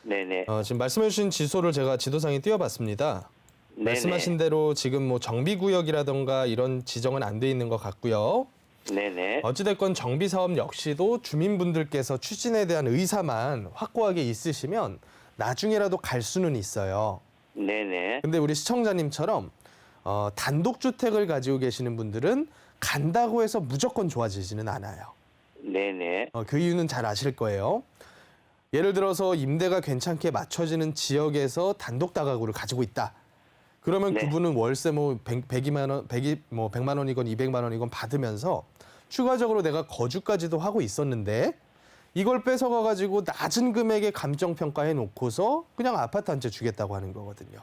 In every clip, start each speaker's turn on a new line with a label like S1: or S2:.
S1: 네네.
S2: 지금 말씀해 주신 지소를 제가 지도상에 띄워봤습니다.
S1: 네네.
S2: 말씀하신 대로 지금 뭐 정비구역이라던가 이런 지정은 안 돼 있는 것 같고요.
S1: 네네.
S2: 어찌됐건 정비사업 역시도 주민분들께서 추진에 대한 의사만 확고하게 있으시면 나중에라도 갈 수는 있어요.
S1: 네네.
S2: 근데 우리 시청자님처럼 단독주택을 가지고 계시는 분들은 간다고 해서 무조건 좋아지지는 않아요.
S1: 네네.
S2: 그 이유는 잘 아실 거예요. 예를 들어서 임대가 괜찮게 맞춰지는 지역에서 단독 다가구를 가지고 있다. 그러면
S1: 네.
S2: 그분은 월세 뭐 100만 원, 100만 원이건 200만 원이건 받으면서 추가적으로 내가 거주까지도 하고 있었는데 이걸 뺏어가 가지고 낮은 금액에 감정 평가해 놓고서 그냥 아파트 한 채 주겠다고 하는 거거든요.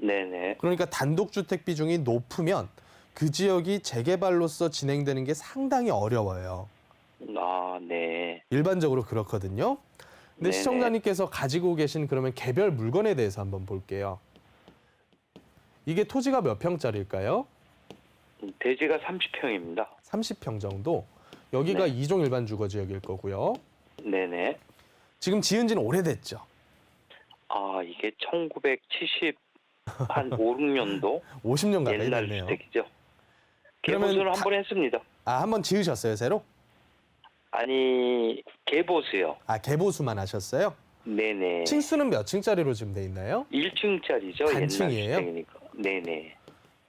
S1: 네네.
S2: 그러니까 단독 주택 비중이 높으면 그 지역이 재개발로서 진행되는 게 상당히 어려워요.
S1: 아, 네.
S2: 일반적으로 그렇거든요. 근데
S1: 네네.
S2: 시청자님께서 가지고 계신 그러면 개별 물건에 대해서 한번 볼게요. 이게 토지가 몇 평짜리일까요?
S1: 대지가 30평입니다.
S2: 30평 정도. 여기가
S1: 네.
S2: 이종 일반 주거 지역일 거고요.
S1: 네네.
S2: 지금 지은 지는 오래됐죠.
S1: 아, 이게 1970, 한 5, 6년도
S2: 50년 가까이
S1: 옛날
S2: 됐네요.
S1: 주택이죠.
S2: 그러면
S1: 개보수는 한 번 했습니다.
S2: 한번 지으셨어요, 새로?
S1: 아니, 개보수요.
S2: 개보수만 하셨어요?
S1: 네네.
S2: 층수는 몇 층짜리로 지금 돼 있나요?
S1: 1층짜리죠.
S2: 단층이에요?
S1: 옛날 주택이니까. 네네.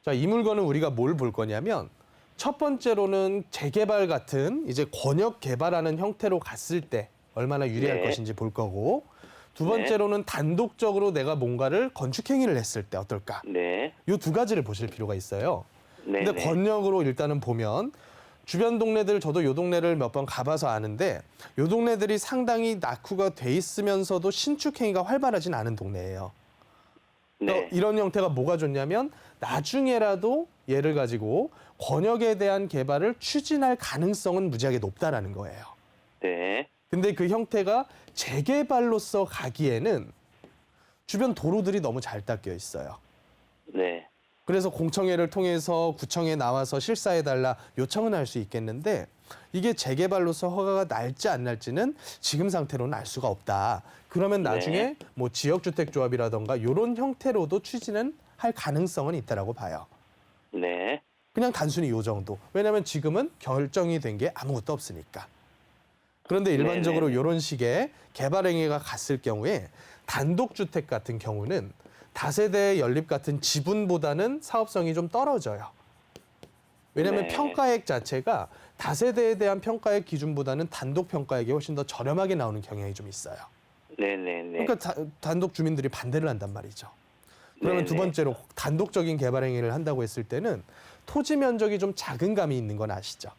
S2: 자, 이 물건은 우리가 뭘 볼 거냐면 첫 번째로는 재개발 같은 이제 권역 개발하는 형태로 갔을 때 얼마나 유리할
S1: 네.
S2: 것인지 볼 거고 두
S1: 네.
S2: 번째로는 단독적으로 내가 뭔가를 건축 행위를 했을 때 어떨까?
S1: 네.
S2: 이 두 가지를 보실 필요가 있어요.
S1: 네네.
S2: 근데 권역으로 일단은 보면 주변 동네들 저도 요 동네를 몇 번 가봐서 아는데 요 동네들이 상당히 낙후가 돼 있으면서도 신축 행위가 활발하진 않은 동네예요.
S1: 네.
S2: 이런 형태가 뭐가 좋냐면 나중에라도 얘를 가지고 권역에 대한 개발을 추진할 가능성은 무지하게 높다라는 거예요.
S1: 네.
S2: 근데 그 형태가 재개발로서 가기에는 주변 도로들이 너무 잘 닦여 있어요.
S1: 네.
S2: 그래서 공청회를 통해서 구청에 나와서 실사해달라 요청은 할 수 있겠는데 이게 재개발로서 허가가 날지 안 날지는 지금 상태로는 알 수가 없다. 그러면 나중에
S1: 네.
S2: 뭐 지역주택조합이라던가 이런 형태로도 추진은 할 가능성은 있다라고 봐요.
S1: 네.
S2: 그냥 단순히 요 정도. 왜냐하면 지금은 결정이 된 게 아무것도 없으니까. 그런데 일반적으로
S1: 네네.
S2: 이런 식의 개발 행위가 갔을 경우에 단독주택 같은 경우는 다세대 연립 같은 지분보다는 사업성이 좀 떨어져요. 왜냐하면
S1: 네.
S2: 평가액 자체가 다세대에 대한 평가액 기준보다는 단독 평가액이 훨씬 더 저렴하게 나오는 경향이 좀 있어요.
S1: 네네네.
S2: 그러니까 단독 주민들이 반대를 한단 말이죠. 그러면 두
S1: 네네.
S2: 번째로 단독적인 개발 행위를 한다고 했을 때는 토지 면적이 좀 작은 감이 있는 건 아시죠?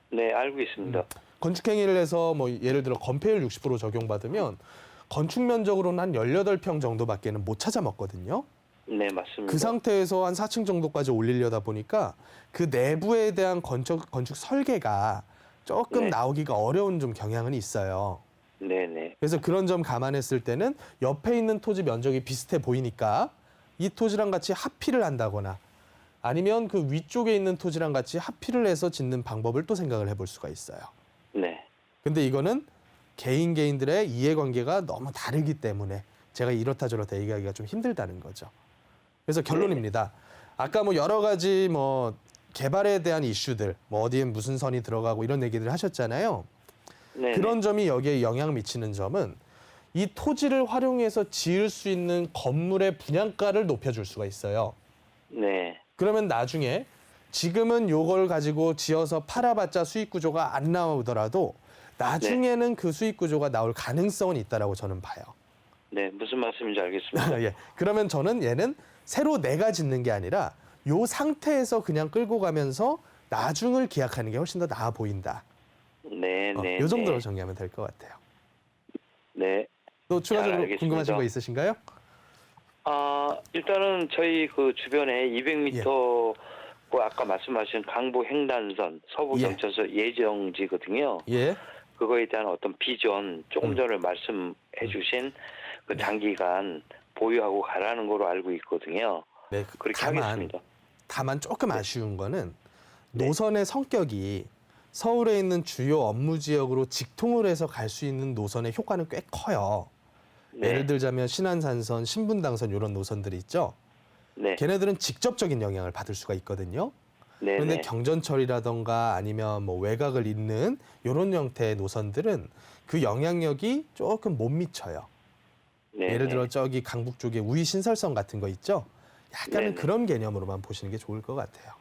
S1: 네, 알고 있습니다.
S2: 건축 행위를 해서 뭐 예를 들어 건폐율 60% 적용받으면 건축 면적으로는 한 18평 정도밖에는 못 찾아 먹거든요.
S1: 네, 맞습니다.
S2: 그 상태에서 한 4층 정도까지 올리려다 보니까 그 내부에 대한 건축 설계가 조금
S1: 네.
S2: 나오기가 어려운 좀 경향은 있어요.
S1: 네네.
S2: 그래서 그런 점 감안했을 때는 옆에 있는 토지 면적이 비슷해 보이니까 이 토지랑 같이 합의를 한다거나 아니면 그 위쪽에 있는 토지랑 같이 합의를 해서 짓는 방법을 또 생각을 해볼 수가 있어요.
S1: 네.
S2: 근데 이거는 개인들의 이해관계가 너무 다르기 때문에 제가 이렇다 저렇다 얘기하기가 좀 힘들다는 거죠. 그래서 결론입니다. 아까 뭐 여러 가지 뭐 개발에 대한 이슈들, 뭐 어디에 무슨 선이 들어가고 이런 얘기들 하셨잖아요.
S1: 네네.
S2: 그런 점이 여기에 영향 미치는 점은 이 토지를 활용해서 지을 수 있는 건물의 분양가를 높여줄 수가 있어요.
S1: 네.
S2: 그러면 나중에 지금은 요걸 가지고 지어서 팔아봤자 수익 구조가 안 나오더라도 나중에는 그 수익 구조가 나올 가능성은 있다라고 저는 봐요.
S1: 네, 무슨 말씀인지 알겠습니다.
S2: 예. 그러면 저는 얘는 새로 내가 짓는 게 아니라 요 상태에서 그냥 끌고 가면서 나중을 기약하는 게 훨씬 더 나아 보인다.
S1: 네네.
S2: 요 정도로 정리하면 될 것 같아요.
S1: 네.
S2: 또 추가적으로
S1: 알겠습니다.
S2: 궁금하신 거 있으신가요?
S1: 일단은 저희 그 주변에 200m 그 아까 말씀하신 강북 횡단선 서부
S2: 예.
S1: 경찰서 예정지거든요.
S2: 예.
S1: 그거에 대한 어떤 비전 조금 전에 말씀해 주신 그 장기간 보유하고 가라는 거로 알고 있거든요.
S2: 네.
S1: 그렇게 하겠습니다.
S2: 다만 조금 아쉬운 거는
S1: 네.
S2: 노선의 성격이 서울에 있는 주요 업무 지역으로 직통을 해서 갈 수 있는 노선의 효과는 꽤 커요.
S1: 네.
S2: 예를 들자면 신안산선, 신분당선 이런 노선들이 있죠.
S1: 네.
S2: 걔네들은 직접적인 영향을 받을 수가 있거든요.
S1: 네.
S2: 그런데
S1: 네.
S2: 경전철이라던가 아니면 뭐 외곽을 잇는 이런 형태의 노선들은 그 영향력이 조금 못 미쳐요.
S1: 네.
S2: 예를 들어 저기 강북 쪽에 우이 신설선 같은 거 있죠. 약간은
S1: 네네.
S2: 그런 개념으로만 보시는 게 좋을 것 같아요.